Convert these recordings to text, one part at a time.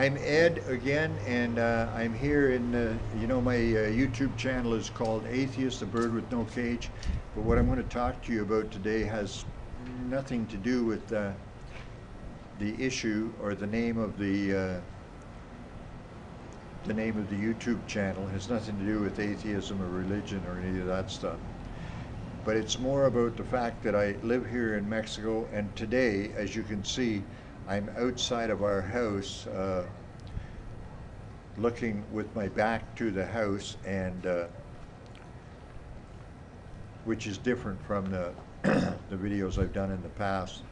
I'm Ed again, and I'm here in, my YouTube channel is called Atheist, the Bird with No Cage. But what I'm going to talk to you about today has nothing to do with the issue or the name of the YouTube channel. It has nothing to do with atheism or religion or any of that stuff. But it's more about the fact that I live here in Mexico, and today, as you can see, I'm outside of our house, looking with my back to the house, and which is different from the the videos I've done in the past.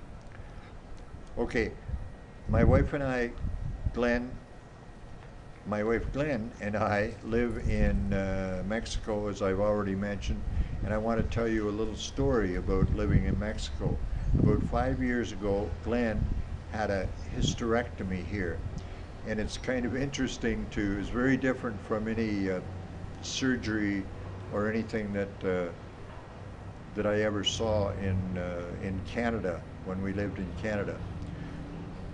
Okay, my wife Glenn and I live in Mexico, as I've already mentioned, and I want to tell you a little story about living in Mexico. About 5 years ago, Glenn had a hysterectomy here, and it's kind of interesting it's very different from any surgery or anything that I ever saw in Canada when we lived in Canada,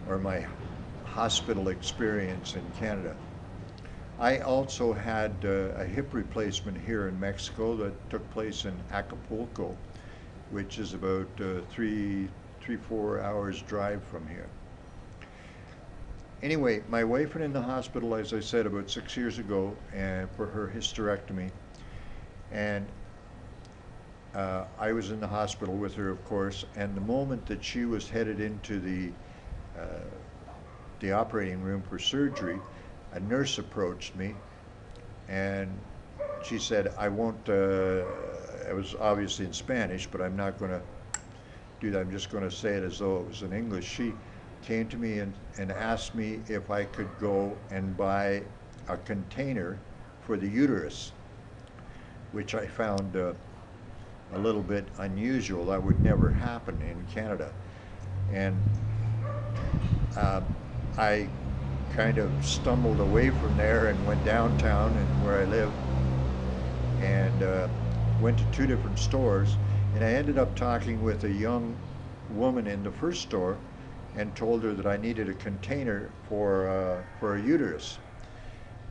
or my hospital experience in Canada. I also had a hip replacement here in Mexico that took place in Acapulco, which is about 4 hours drive from here. Anyway, my wife went in the hospital, as I said, about 6 years ago for her hysterectomy, and I was in the hospital with her, of course, and the moment that she was headed into the operating room for surgery, a nurse approached me, and she said, I won't, it was obviously in Spanish, but I'm not going to do that. I'm just going to say it as though it was in English. She came to me and asked me if I could go and buy a container for the uterus, which I found a little bit unusual. That would never happen in Canada. And I kind of stumbled away from there and went downtown and where I live, and went to 2 different stores, and I ended up talking with a young woman in the first store and told her that I needed a container for a uterus.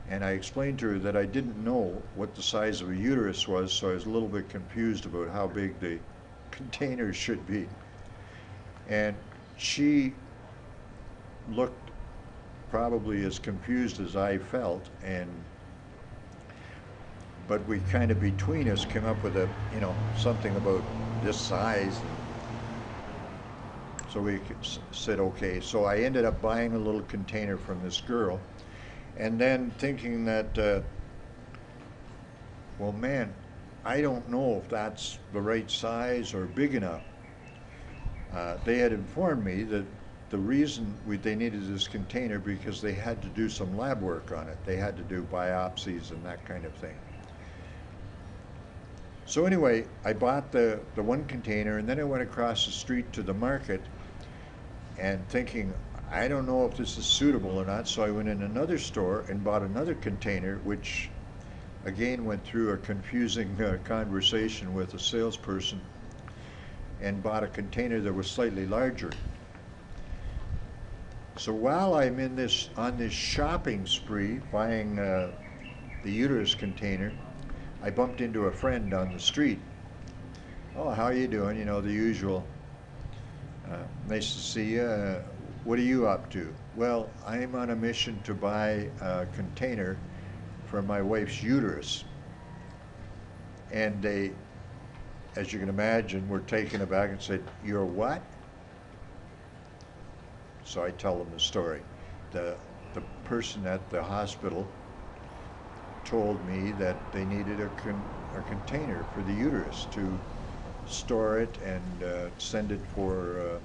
And I explained to her that I didn't know what the size of a uterus was, so I was a little bit confused about how big the containers should be. And she looked probably as confused as I felt, but we kind of between us came up with something about this size. So we said, okay. So I ended up buying a little container from this girl, and then thinking that, well, man, I don't know if that's the right size or big enough. They had informed me that the reason they needed this container because they had to do some lab work on it. They had to do biopsies and that kind of thing. So anyway, I bought the one container, and then I went across the street to the market, and thinking, I don't know if this is suitable or not, so I went in another store and bought another container, which again went through a confusing conversation with a salesperson, and bought a container that was slightly larger. So while I'm on this shopping spree buying the uterus container, I bumped into a friend on the street. Oh, how are you doing? You know, the usual. Nice to see you. What are you up to? Well, I'm on a mission to buy a container for my wife's uterus. And they, as you can imagine, were taken aback and said, "You're what?" So I tell them the story. The person at the hospital told me that they needed a container for the uterus to store it and send it for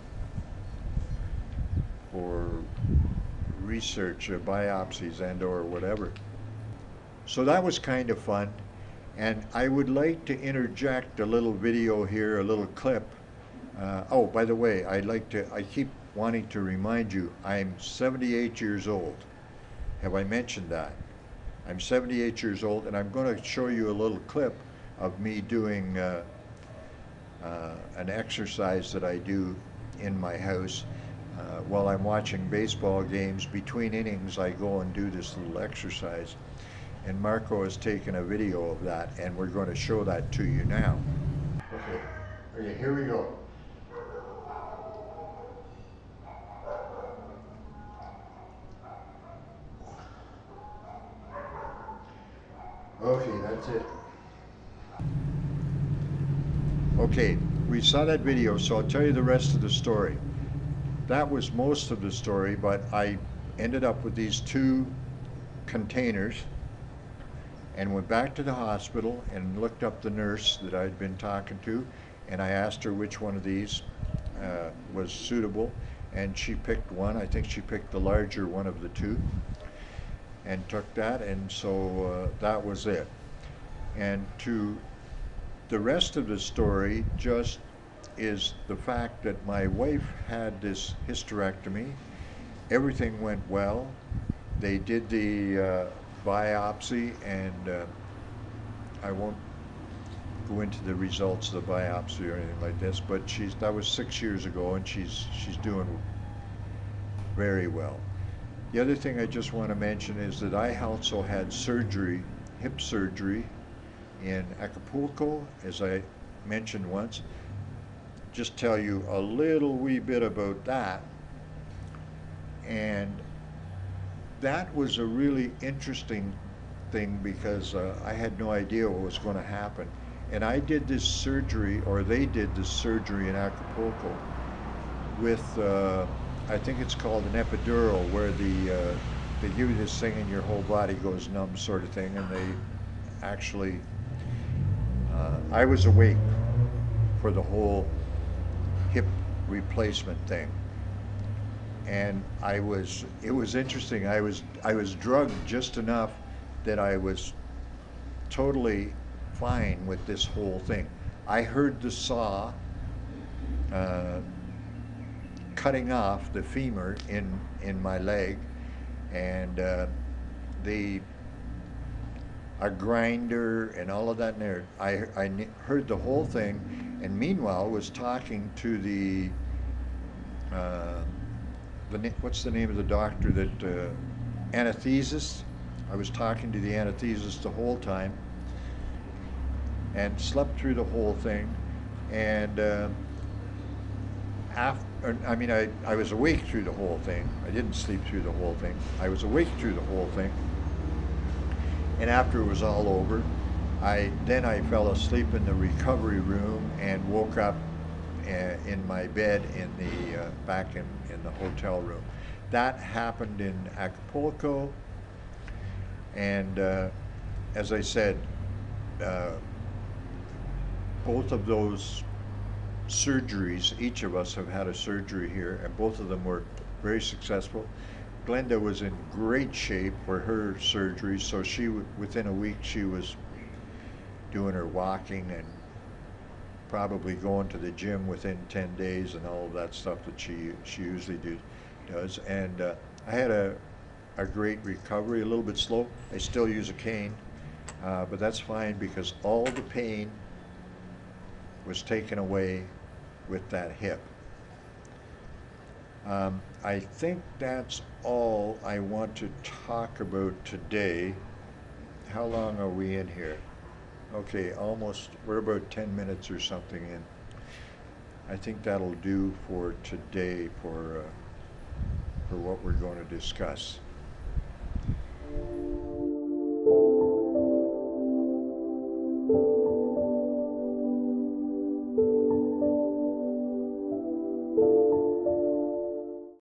research, biopsies and or whatever. So that was kind of fun, and I would like to interject a little video here, a little clip. Oh, by the way, I keep wanting to remind you, I'm 78 years old. Have I mentioned that? I'm 78 years old, and I'm going to show you a little clip of me doing an exercise that I do in my house. while I'm watching baseball games. Between innings, I go and do this little exercise. And Marco has taken a video of that, and we're going to show that to you now. Okay, here we go. Okay, that's it. Okay, we saw that video, so I'll tell you the rest of the story. That was most of the story, but I ended up with these two containers and went back to the hospital and looked up the nurse that I'd been talking to, and I asked her which one of these was suitable, and she picked one. I think she picked the larger one of the two and took that, and so that was it. And to the rest of the story just is the fact that my wife had this hysterectomy. Everything went well. They did the biopsy, and I won't go into the results of the biopsy or anything like this, but that was 6 years ago, and she's doing very well. The other thing I just want to mention is that I also had surgery, hip surgery, in Acapulco, as I mentioned once. Just tell you a little wee bit about that. And that was a really interesting thing because I had no idea what was going to happen. And I did this surgery, or they did this surgery in Acapulco with, I think it's called an epidural, where they give you this thing and your whole body goes numb sort of thing, and they actually, I was awake for the whole hip replacement thing. And it was interesting. I was drugged just enough that I was totally fine with this whole thing. I heard the saw cutting off the femur in my leg, and a grinder and all of that in there. I heard the whole thing, and meanwhile was talking to the what's the name of the doctor that anesthesist? I was talking to the anesthesist the whole time and slept through the whole thing. And I was awake through the whole thing. I didn't sleep through the whole thing. I was awake through the whole thing. And after it was all over, then I fell asleep in the recovery room and woke up in my bed back in the hotel room. That happened in Acapulco, and as I said, both of those surgeries, each of us have had a surgery here, and both of them were very successful. Glenda was in great shape for her surgery, so within a week she was doing her walking and probably going to the gym within 10 days and all of that stuff that she usually does. And I had a great recovery, a little bit slow. I still use a cane, but that's fine because all the pain was taken away with that hip. I think that's all I want to talk about today. How long are we in here? Okay, we're about 10 minutes or something in. I think that'll do for today for what we're going to discuss.